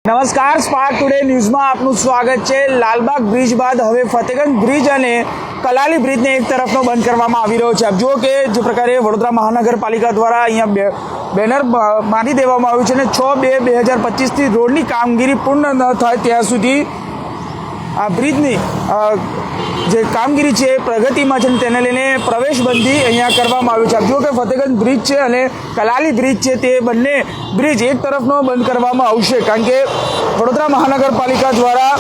નમસ્કાર, spark today ન્યૂઝમાં આપનું સ્વાગત છે। લાલબાગ બ્રિજ બાદ હવે ફતેગંજ બ્રિજ અને કલાલી બ્રિજને એક તરફનો બંધ કરવામાં આવી રહ્યો છે। આપ જુઓ કે જે પ્રકારે વડોદરા મહાનગરપાલિકા દ્વારા અહીંયા બેનર મારી દેવામાં આવ્યું છે અને 6/2/2025થી રોડની કામગીરી પૂર્ણ ન થાય ત્યાં સુધી આ બ્રિજની જે કામગીરી છે પ્રગતિમાં છે તેને લઈને પ્રવેશબંધી અહીંયા કરવામાં આવ્યું છે। આપ જુઓ કે ફતેગંજ બ્રિજ છે અને કલાલી બ્રિજ છે તે બંને બ્રિજ એક તરફનો બંધ કરવામાં આવશે, કારણ કે વડોદરા મહાનગરપાલિકા દ્વારા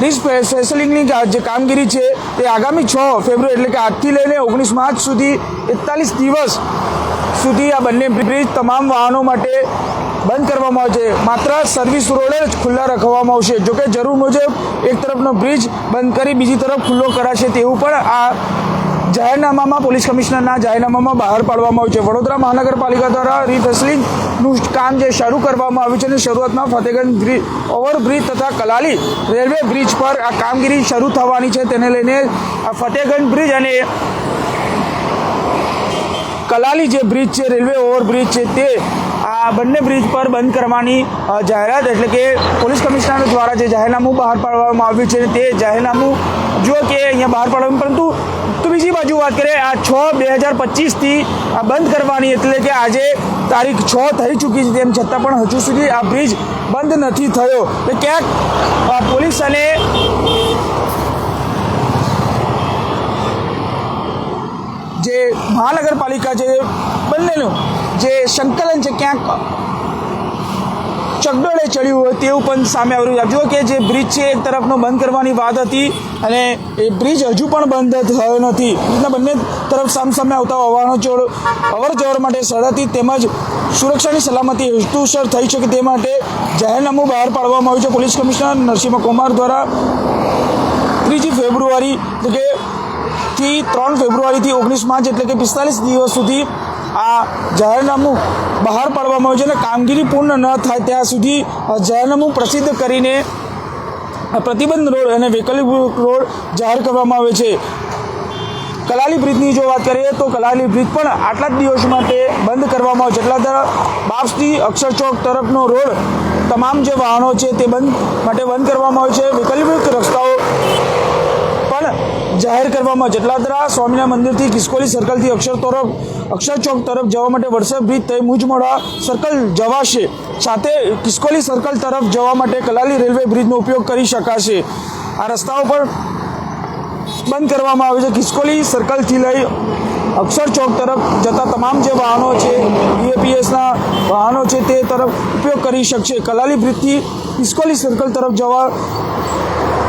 રિસ્પેશલિંગની જે કામગીરી છે તે આગામી 6 ફેબ્રુઆરી એટલે કે આજથી લઈને 19 માર્ચ સુધી 41 દિવસ સુધી આ બંને બ્રિજ તમામ વાહનો માટે બંધ કરવામાં આવશે। માત્ર સર્વિસ રોડ જ ખુલ્લા રાખવામાં આવશે। જોકે જરૂર મુજબ એક તરફનો બ્રિજ બંધ કરી બીજી તરફ ખુલ્લો કરાશે તેવું પણ આ જાહેરનામામાં પોલીસ કમિશનરના જાહેરનામામાં બહાર પાડવામાં આવ્યું છે। વડોદરા મહાનગરપાલિકા દ્વારા રિફેસલિંગનું કામ જે શરૂ કરવામાં આવ્યું છે અને શરૂઆતમાં ફતેગંજ બ્રિજ ઓવરબ્રિજ તથા કલાલી રેલવે બ્રિજ પર આ કામગીરી શરૂ થવાની છે, તેને લઈને આ ફતેગંજ બ્રિજ અને કલાલી જે બ્રિજ છે રેલવે ઓવરબ્રિજ છે તે આ બંને બ્રિજ પર બંધ કરવાની જાહેરાત એટલે કે પોલીસ કમિશનર દ્વારા જે જાહેરનામું બહાર પાડવામાં આવ્યું છે તે જાહેરનામું જો કે અહીંયા બહાર પાડવાનું, પરંતુ બીજી બાજુ વાત કરીએ આ 6/2025થી આ બંધ કરવાની એટલે કે આજે તારીખ 6 થઈ ચૂકી છે, તેમ છતાં પણ હજુ સુધી આ બ્રિજ બંધ નથી થયો। તો ક્યાંક પોલીસ અને જે મહાનગરપાલિકા છે બંનેનું જે સંકલન છે ક્યાંક ચગડોળે ચડ્યું હોય તેવું પણ સામે આવ્યું છે। જુઓ કે જે બ્રિજ છે એક તરફનો બંધ કરવાની વાત હતી અને એ બ્રિજ હજુ પણ બંધ થયો નથી। બ્રિજના બંને તરફ સામસામે આવતા વાહનો અવર જવર માટે સરળતી તેમજ સુરક્ષાની સલામતી હેતુસર થઈ શકે તે માટે જાહેરનામું બહાર પાડવામાં આવ્યું છે। પોલીસ કમિશનર નરસિંહ કુમાર દ્વારા 3 ફેબ્રુઆરી એટલે કે 3 ફેબ્રુઆરીથી 19 માર્ચ એટલે કે 45 દિવસ સુધી આ જાહેરનામું બહાર પાડવામાં આવ્યું છે અને કામગીરી પૂર્ણ ન થાય ત્યાં સુધી જાહેરનામું પ્રસિદ્ધ કરીને પ્રતિબંધ રોડ અને વૈકલ્પિક રોડ જાહેર કરવામાં આવે છે। કલાલી બ્રિજની જો વાત કરીએ તો કલાલી બ્રિજ પણ આટલા જ દિવસ માટે બંધ કરવામાં આવે છે। એટલા દ્વારા બાપ્સથી અક્ષર ચોક તરફનો રોડ તમામ જે વાહનો છે તે બંધ કરવામાં આવે છે। વૈકલ્પિક રસ્તાઓ પણ જાહેર કરવામાં જેટલા દ્વારા સ્વામિનારાયણ મંદિરથી કિસ્કોલી સર્કલથી અક્ષર ચોક તરફ જવા માટે વડસર બ્રિજ થઈ મુજમોડા સર્કલ જવાશે, સાથે કિસ્કોલી સર્કલ તરફ જવા માટે કલાલી રેલવે બ્રિજનો ઉપયોગ કરી શકાશે। આ રસ્તાઓ પણ બંધ કરવામાં આવે છે। કિસ્કોલી સર્કલથી લઈ અક્ષર ચોક તરફ જતા તમામ જે વાહનો છે બીએપીએસના વાહનો છે તે તરફ ઉપયોગ કરી શકશે। કલાલી બ્રિજથી કિસ્કોલી સર્કલ તરફ જવા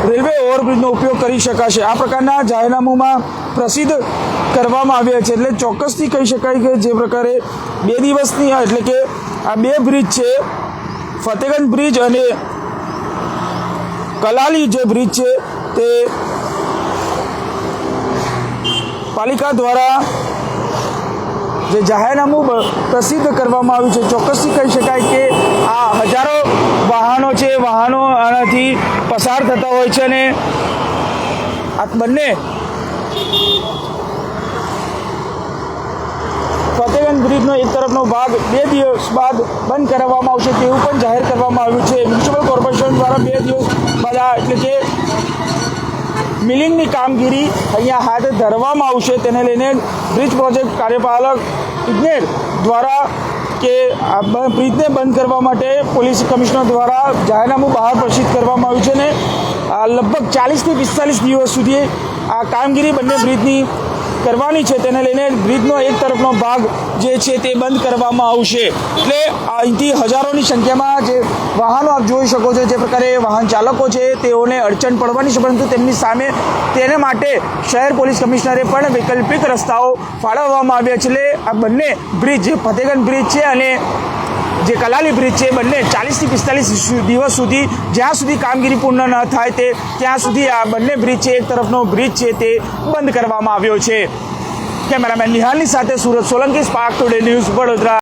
રેલવે ઓવરબ્રિજનો ઉપયોગ કરી શકાશે। આ પ્રકારના જાહેરનામામાં પ્રસિદ્ધ કરવામાં આવ્યા છે, એટલે ચોક્કસથી કહી શકાય કે જે પ્રકારે 2 દિવસની એટલે કે આ 2 બ્રિજ છે ફતેગંજ બ્રિજ અને કલાલી જે બ્રિજ છે તે પાલિકા દ્વારા જે જાહેરનામું પ્રસિદ્ધ કરવામાં આવ્યું છે, ચોક્કસથી કહી શકાય કે આ હજારો વાહનો છે વાહનો આનાથી પસાર થતા હોય છે અને આ બંને ફતેગંજ બ્રિજનો એક તરફનો ભાગ 2 દિવસ બાદ બંધ કરવામાં આવશે તેવું પણ જાહેર કરવામાં આવ્યું છે। મ્યુનિસિપલ કોર્પોરેશન દ્વારા 2 દિવસ બાદ એટલે કે મિલિંગની કામગીરી અહીંયા હાથ ધરવામાં આવશે, તેને લઈને બ્રિજ પ્રોજેક્ટ કાર્યપાલક ઇજનેર દ્વારા કે આ બ્રિજને બંધ કરવા માટે પોલીસ કમિશનર દ્વારા જાહેરનામું બહાર પ્રસિદ્ધ કરવામાં આવ્યું છે અને લગભગ 40થી 45 દિવસ સુધી આ કામગીરી બંને બ્રિજની કરવાની છે, તેને લઈને બ્રિજનો એક તરફનો ભાગ જે છે તે બંધ કરવામાં આવશે। એટલે અહીંથી હજારોની સંખ્યામાં જે વાહનો આપ જોઈ શકો છો, જે પ્રકારે વાહન ચાલકો છે તેઓને અડચણ પડવાની છે, પરંતુ તેમની સામે તેને માટે શહેર પોલીસ કમિશનરે પણ વૈકલ્પિક રસ્તાઓ ફાળવવામાં આવ્યા છે। એટલે આ બંને બ્રિજ જે ફતેગંજ બ્રિજ છે અને જે કલાલી બ્રિજ છે બંને 40થી 45 દિવસ સુધી જ્યાં સુધી કામગીરી પૂર્ણ ન થાય ત્યાં સુધી આ બંને બ્રિજ છે એક તરફનો બ્રિજ છે તે બંધ કરવામાં આવ્યો છે। કેમેરામેન નિહાલની સાથે Surat Solanki, spark today news, Vadodara.